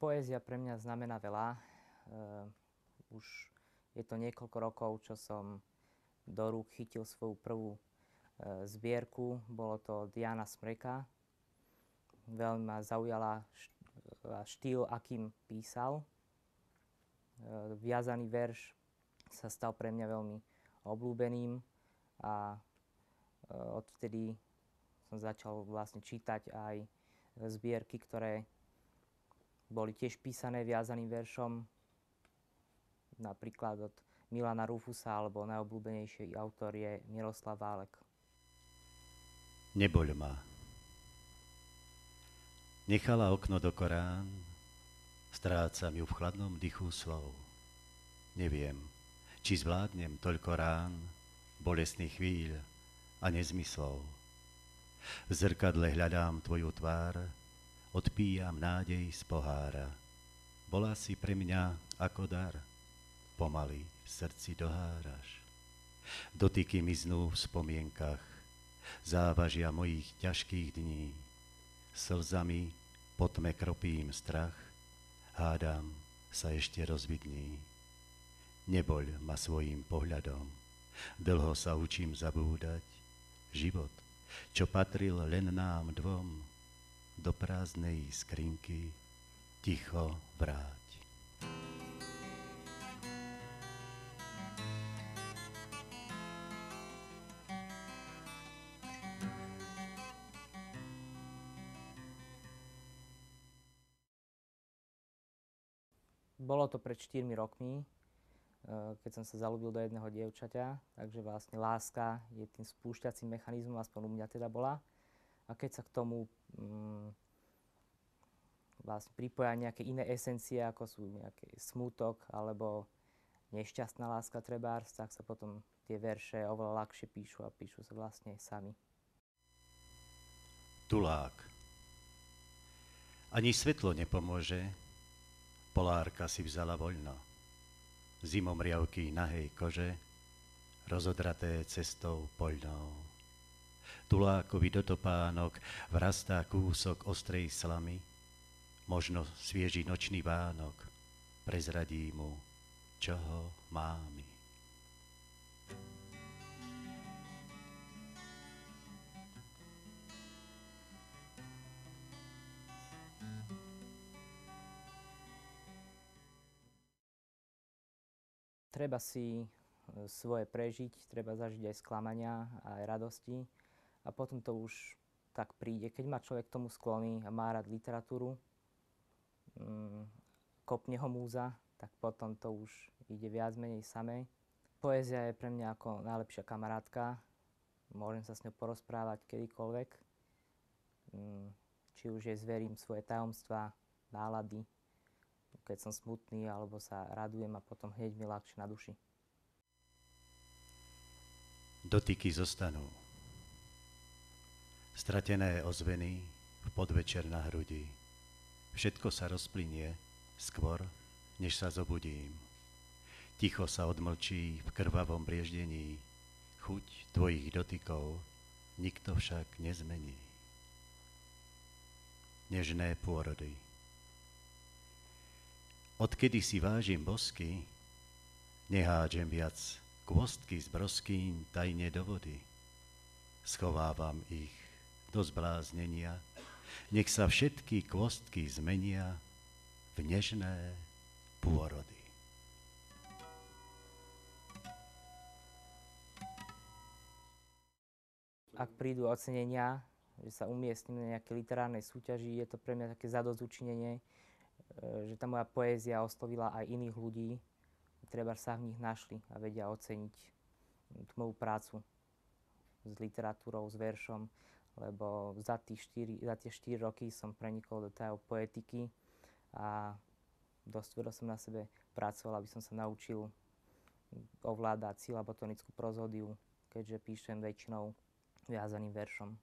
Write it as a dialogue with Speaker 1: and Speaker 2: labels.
Speaker 1: Poézia pre mňa znamená veľa. Už je to niekoľko rokov, čo som do rúk chytil svoju prvú zbierku. Bolo to Jana Smreka. Veľmi ma zaujala štýl, akým písal. Viazaný verš sa stal pre mňa veľmi obľúbeným a odvtedy som začal vlastne čítať aj zbierky, ktoré boli tiež písané viazaným veršom, napríklad od Milana Rufusa, alebo najobľúbenejší autor je Miroslav Válek.
Speaker 2: Neboľ ma. Nechala okno do Korán, strácam ju v chladnom dychu slov. Neviem, či zvládnem toľko rán, bolestných chvíľ a nezmyslov. V zrkadle hľadám tvoju tvár, odpíjam nádej z pohára. Bola si pre mňa ako dar, pomaly v srdci doháraš. Dotyky miznú v spomienkach, závažia mojich ťažkých dní. Slzami po tme kropím strach, hádam sa ešte rozvidní. Neboľ ma svojím pohľadom, dlho sa učím zabúdať. Život, čo patril len nám dvom, do prázdnej skrinky ticho vráť.
Speaker 1: Bolo to pred 4 rokmi, keď som sa zaľúbil do jedného dievčaťa, takže vlastne láska je tým spúšťacím mechanizmom, aspoň u mňa teda bola. A keď sa k tomu vlastne pripoja nejaké iné esencie, ako sú nejaký smútok alebo nešťastná láska trebárs, tak sa potom tie verše oveľa ľahšie píšu a píšu sa vlastne sami.
Speaker 2: Tulák. Ani svetlo nepomôže, polárka si vzala voľno. Zimomriavky nahej kože, rozodraté cestou poľnou. Tulákovi do topánok vrastá kúsok ostrej slamy, možno svieži nočný vánok prezradí mu, čoho mámi.
Speaker 1: Treba si svoje prežiť, treba zažiť aj sklamania, aj radosti a potom to už tak príde. Keď má človek k tomu sklony a má rád literatúru, kopne ho múza, tak potom to už ide viac menej samé. Poézia je pre mňa ako najlepšia kamarátka. Môžem sa s ňou porozprávať kedykoľvek. Či už jej zverím svoje tajomstvá, nálady, keď som smutný, alebo sa radujem a potom hneď mi ľahšie na duši.
Speaker 2: Dotyky zostanú. Stratené ozveny v podvečer na hrudi. Všetko sa rozplynie skôr, než sa zobudím. Ticho sa odmlčí v krvavom brieždení. Chuť tvojich dotykov nikto však nezmení. Nežné pôrody. Odkedy si vážim bosky, nehádžem viac kôstky z broskýň tajne do vody. Schovávam ich do zbláznenia, nech sa všetky kôstky zmenia v nežné pôrody.
Speaker 1: Ak prídu ocenenia, že sa umiestním na nejakej literárnej súťaži, je to pre mňa také zadosťučinenie, že tá moja poézia oslovila aj iných ľudí, treba sa v nich našli a vedia oceniť tú moju prácu s literatúrou, s veršom, lebo za tie 4 roky som prenikol do tajov poetiky a dosť veľa som na sebe pracoval, aby som sa naučil ovládať silabotonickú prozódiu, keďže píšem väčšinou viazaným veršom.